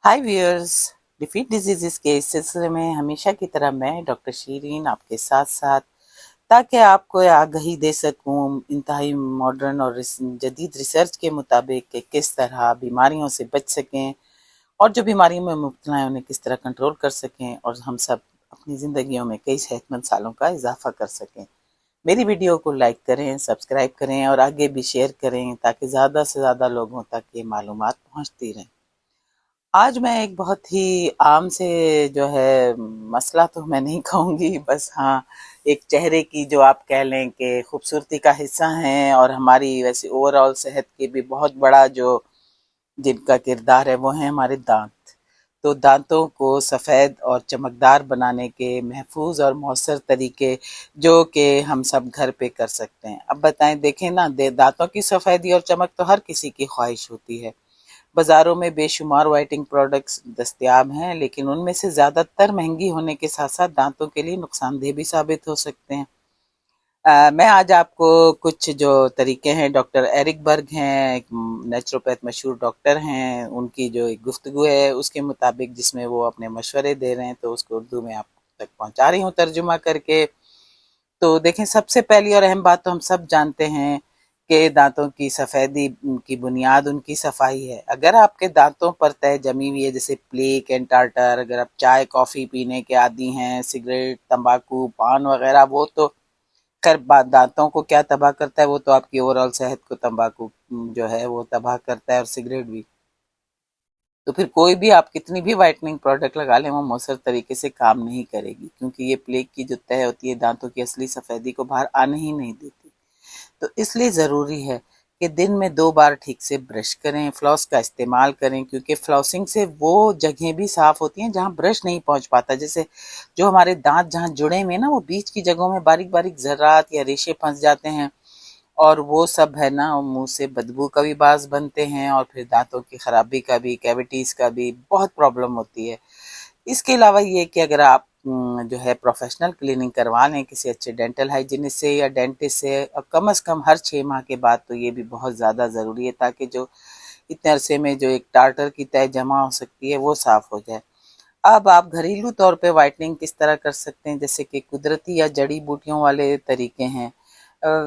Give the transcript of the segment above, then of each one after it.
हाय viewers. Defeat disease के इस सिलसिले में हमेशा की तरह मैं डॉक्टर शीरीन आपके साथ साथ, ताकि आपको आगाही दे सकूं इंतहाई मॉडर्न और जदीद रिसर्च के मुताबिक कि किस तरह बीमारियों से बच सकें और जो बीमारियों में मुब्तला हैं उन्हें किस तरह कंट्रोल कर सकें और हम सब अपनी ज़िंदगियों में कई सेहतमंद सालों का इजाफा कर सकें। मेरी वीडियो को लाइक करें, सब्सक्राइब करें और आगे भी शेयर करें ताकि ज़्यादा से ज़्यादा लोगों तक ये मालूमात पहुँचती रहें। आज मैं एक बहुत ही आम से जो है मसला तो मैं नहीं कहूँगी, बस हाँ, एक चेहरे की जो आप कह लें कि खूबसूरती का हिस्सा हैं और हमारी वैसे ओवरऑल सेहत की भी बहुत बड़ा जो जिनका किरदार है वो है हमारे दांत। तो दांतों को सफ़ेद और चमकदार बनाने के महफूज और मौसर तरीके जो कि हम सब घर पे कर सकते हैं। अब बताएं, देखें ना, दांतों की सफ़ेदी और चमक तो हर किसी की ख्वाहिश होती है। बाज़ारों में बेशुमार व्हाइटनिंग प्रोडक्ट्स दस्तयाब हैं, लेकिन उनमें से ज़्यादातर महंगी होने के साथ साथ दांतों के लिए नुकसानदेह भी साबित हो सकते हैं। मैं आज आपको कुछ जो तरीके हैं, डॉक्टर एरिक बर्ग हैं, एक नेचुरोपैथ मशहूर डॉक्टर हैं, उनकी जो एक गुफ्तगू है उसके मुताबिक, जिसमें वो अपने मशवरे दे रहे हैं, तो उसको उर्दू में आप तक पहुंचा रही हूँ तर्जुमा करके। तो देखें, सबसे पहली और अहम बात तो हम सब जानते हैं कि दांतों की सफ़ेदी की बुनियाद उनकी सफाई है। अगर आपके दांतों पर तय जमी हुई है, जैसे प्लेक एंड टार्टर, अगर आप चाय कॉफ़ी पीने के आदी हैं, सिगरेट तंबाकू पान वगैरह, वो तो खैर दांतों को क्या तबाह करता है, वो तो आपकी ओवरऑल सेहत को तंबाकू जो है वो तबाह करता है, और सिगरेट भी। तो फिर कोई भी आप कितनी भी वाइटनिंग प्रोडक्ट लगा लें, वो मौसर तरीके से काम नहीं करेगी, क्योंकि ये प्लेक की जो तह होती है दांतों की असली सफ़ेदी को बाहर आने ही नहीं देती। तो इसलिए ज़रूरी है कि दिन में 2 बार ठीक से ब्रश करें, फ्लॉस का इस्तेमाल करें, क्योंकि फ्लॉसिंग से वो जगहें भी साफ़ होती हैं जहाँ ब्रश नहीं पहुँच पाता। जैसे जो हमारे दांत जहाँ जुड़े हुए हैं ना, वो बीच की जगहों में बारीक-बारीक ज़र्रात या रेशे फँस जाते हैं, और वो सब है ना, मुँह से बदबू का भी बाज़ बनते हैं और फिर दांतों की खराबी का भी, कैविटीज़ का भी बहुत प्रॉब्लम होती है। इसके अलावा ये कि अगर आप जो है प्रोफेशनल क्लीनिंग करवा लें किसी अच्छे डेंटल हाइजीनिस्ट से या डेंटिस्ट से, और कम से कम हर 6 माह के बाद, तो ये भी बहुत ज़्यादा ज़रूरी है, ताकि जो इतने अरसे में जो एक टार्टर की तय जमा हो सकती है वो साफ़ हो जाए। अब आप घरेलू तौर पे व्हाइटनिंग किस तरह कर सकते हैं, जैसे कि कुदरती या जड़ी बूटियों वाले तरीके हैं।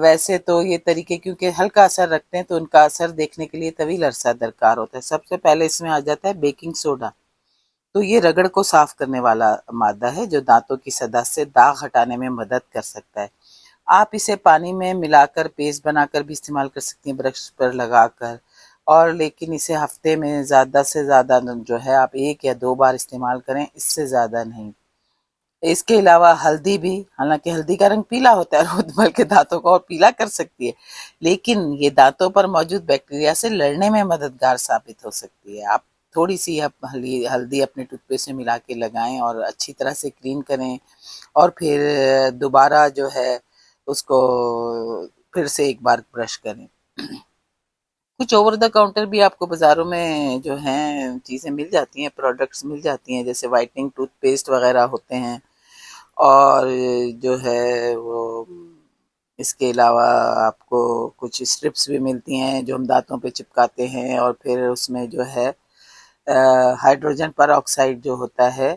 वैसे तो ये तरीके क्योंकि हल्का असर रखते हैं, तो उनका असर देखने के लिए तवील अरसा दरकार होता है। सबसे पहले इसमें आ जाता है बेकिंग सोडा। तो ये रगड़ को साफ करने वाला मादा है जो दांतों की सदा से दाग हटाने में मदद कर सकता है। आप इसे पानी में मिलाकर पेस्ट बनाकर भी इस्तेमाल कर सकती हैं, ब्रश पर लगाकर, और लेकिन इसे हफ्ते में ज़्यादा से ज़्यादा जो है आप 1 या 2 बार इस्तेमाल करें, इससे ज़्यादा नहीं। इसके अलावा हल्दी भी, हालांकि हल्दी का रंग पीला होता है और बल्कि दांतों को और पीला कर सकती है, लेकिन ये दांतों पर मौजूद बैक्टीरिया से लड़ने में मददगार साबित हो सकती है। आप थोड़ी सी आप हल्दी अपने टूथपेस्ट में मिला के लगाएं और अच्छी तरह से क्लीन करें, और फिर दोबारा जो है उसको फिर से एक बार ब्रश करें। कुछ ओवर द काउंटर भी आपको बाज़ारों में जो हैं चीज़ें मिल जाती हैं, प्रोडक्ट्स मिल जाती हैं, जैसे व्हाइटनिंग टूथपेस्ट वगैरह होते हैं, और जो है वो इसके अलावा आपको कुछ स्ट्रिप्स भी मिलती हैं जो हम दांतों पे चिपकाते हैं, और फिर उसमें जो है हाइड्रोजन पर ऑक्साइड जो होता है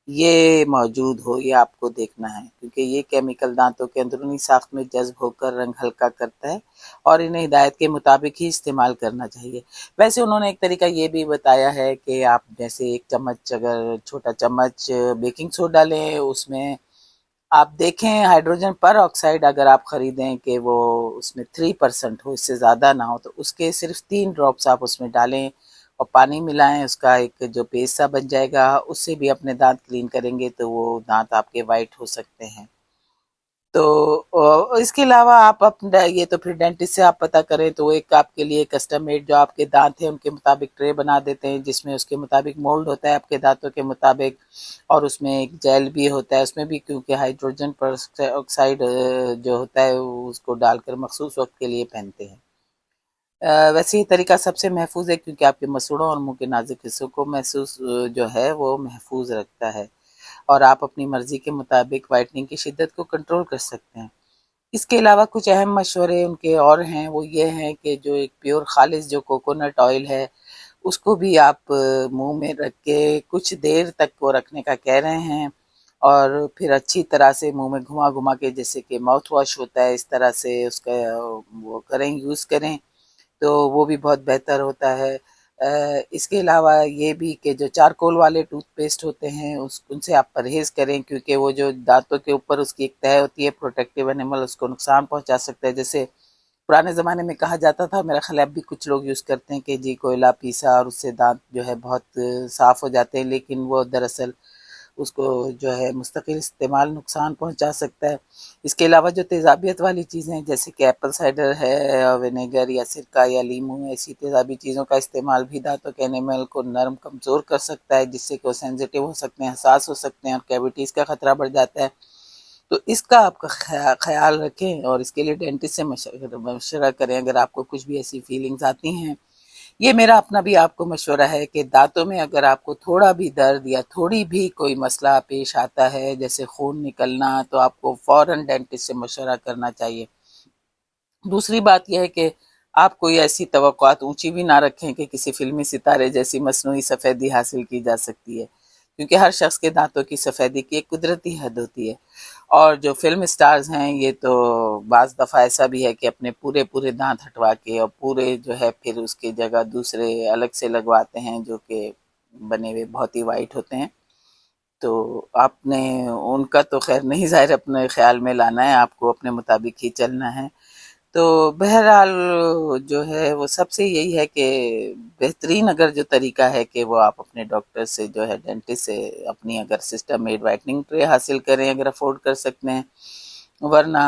ये मौजूद हो, ये आपको देखना है, क्योंकि ये केमिकल दांतों के अंदरूनी साख्त में जज्ब होकर रंग हल्का करता है, और इन्हें हिदायत के मुताबिक ही इस्तेमाल करना चाहिए। वैसे उन्होंने एक तरीका ये भी बताया है कि आप जैसे 1 चम्मच, अगर छोटा चम्मच बेकिंग सोडा लें, उसमें आप देखें हाइड्रोजन पर ऑक्साइड अगर आप खरीदें कि वो उसमें 3% हो, इससे ज़्यादा ना हो, तो उसके सिर्फ 3 ड्रॉप्स आप उसमें डालें और पानी मिलाएं, उसका एक जो पेस्ट सा बन जाएगा, उससे भी अपने दांत क्लीन करेंगे तो वो दांत आपके वाइट हो सकते हैं। तो इसके अलावा आप अपना ये तो फिर डेंटिस्ट से आप पता करें, तो वो एक आपके लिए कस्टम मेड जो आपके दांत हैं उनके मुताबिक ट्रे बना देते हैं, जिसमें उसके मुताबिक मोल्ड होता है आपके दांतों के मुताबिक, और उसमें एक जेल भी होता है उसमें भी, क्योंकि हाइड्रोजन पर ऑक्साइड जो होता है वो उसको डालकर मखसूस वक्त के लिए पहनते हैं। वैसे ये तरीका सबसे महफूज है, क्योंकि आपके मसूड़ों और मुंह के नाजुक हिस्सों को महसूस जो है वो महफूज रखता है, और आप अपनी मर्जी के मुताबिक वाइटनिंग की शिद्दत को कंट्रोल कर सकते हैं। इसके अलावा कुछ अहम मशवरे उनके और हैं, वो ये हैं कि जो एक प्योर खालिस जो कोकोनट ऑयल है اس کو بھی آپ منہ میں رکھ کے کچھ دیر تک وہ رکھنے کا کہہ رہے ہیں، اور پھر اچھی طرح سے منہ میں گھما گھما کے، جیسے کہ ماؤتھ واش ہوتا ہے اس طرح سے اس کا وہ کریں، یوز کریں، تو وہ بھی بہت بہتر ہوتا ہے۔ اس کے علاوہ یہ بھی کہ جو چارکول والے ٹوتھ پیسٹ ہوتے ہیں ان سے آپ پرہیز کریں، کیونکہ وہ جو دانتوں کے اوپر اس کی ایک تہہ ہوتی ہے پروٹیکٹیو انیمل، اس کو نقصان پہنچا سکتا ہے۔ جیسے پرانے زمانے میں کہا جاتا تھا، میرا خیال ہے اب بھی کچھ لوگ یوز کرتے ہیں کہ جی کوئلہ پیسا اور اس سے دانت جو ہے بہت صاف ہو جاتے ہیں، لیکن وہ دراصل اس کو جو ہے مستقل استعمال نقصان پہنچا سکتا ہے۔ اس کے علاوہ جو تیزابیت والی چیزیں جیسے کہ ایپل سائڈر ہے، ونیگر یا سرکہ یا لیمو، ایسی تیزابی چیزوں کا استعمال بھی دانتوں کے انیمل کو نرم کمزور کر سکتا ہے، جس سے کہ وہ سینسیٹیو ہو سکتے ہیں، حساس ہو سکتے ہیں، اور کیویٹیز کا خطرہ بڑھ جاتا ہے۔ تو اس کا آپ کا خیال رکھیں، اور اس کے لیے ڈینٹسٹ سے مشورہ کریں اگر آپ کو کچھ بھی ایسی فیلنگز آتی ہیں۔ یہ میرا اپنا بھی آپ کو مشورہ ہے کہ دانتوں میں اگر آپ کو تھوڑا بھی درد یا تھوڑی بھی کوئی مسئلہ پیش آتا ہے، جیسے خون نکلنا، تو آپ کو فوراً ڈینٹسٹ سے مشورہ کرنا چاہیے۔ دوسری بات یہ ہے کہ آپ کوئی ایسی توقعات اونچی بھی نہ رکھیں کہ کسی فلمی ستارے جیسی مصنوعی سفیدی حاصل کی جا سکتی ہے، کیونکہ ہر شخص کے دانتوں کی سفیدی کی ایک قدرتی حد ہوتی ہے، اور جو فلم سٹارز ہیں یہ تو بعض دفعہ ایسا بھی ہے کہ اپنے پورے دانت ہٹوا کے اور پورے جو ہے پھر اس کی جگہ دوسرے الگ سے لگواتے ہیں، جو کہ بنے ہوئے بہت ہی وائٹ ہوتے ہیں۔ تو آپ نے ان کا تو خیر نہیں، ظاہر اپنے خیال میں لانا ہے، آپ کو اپنے مطابق ہی چلنا ہے۔ تو بہرحال جو ہے وہ سب سے یہی ہے کہ بہترین اگر جو طریقہ ہے کہ وہ آپ اپنے ڈاکٹر سے جو ہے ڈینٹسٹ سے اپنی اگر سسٹم میڈ وائٹننگ ٹرے حاصل کریں اگر افورڈ کر سکتے ہیں، ورنہ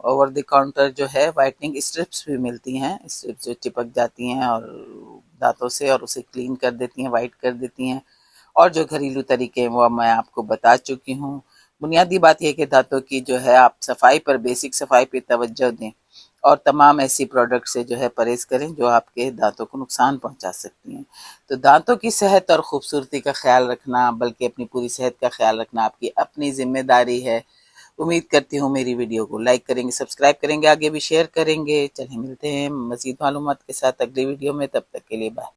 اوور دی کاؤنٹر جو ہے وائٹننگ اسٹرپس بھی ملتی ہیں، اسٹرپس جو چپک جاتی ہیں اور دانتوں سے اور اسے کلین کر دیتی ہیں، وائٹ کر دیتی ہیں۔ اور جو گھریلو طریقے ہیں وہ میں آپ کو بتا چکی ہوں۔ بنیادی بات یہ کہ دانتوں کی جو ہے آپ صفائی پر، بیسک صفائی پہ توجہ دیں، اور تمام ایسی پروڈکٹ سے جو ہے پرہیز کریں جو آپ کے دانتوں کو نقصان پہنچا سکتی ہیں۔ تو دانتوں کی صحت اور خوبصورتی کا خیال رکھنا، بلکہ اپنی پوری صحت کا خیال رکھنا آپ کی اپنی ذمہ داری ہے۔ امید کرتی ہوں میری ویڈیو کو لائک کریں گے، سبسکرائب کریں گے، آگے بھی شیئر کریں گے۔ چلیں ملتے ہیں مزید معلومات کے ساتھ اگلی ویڈیو میں، تب تک کے لیے بائے۔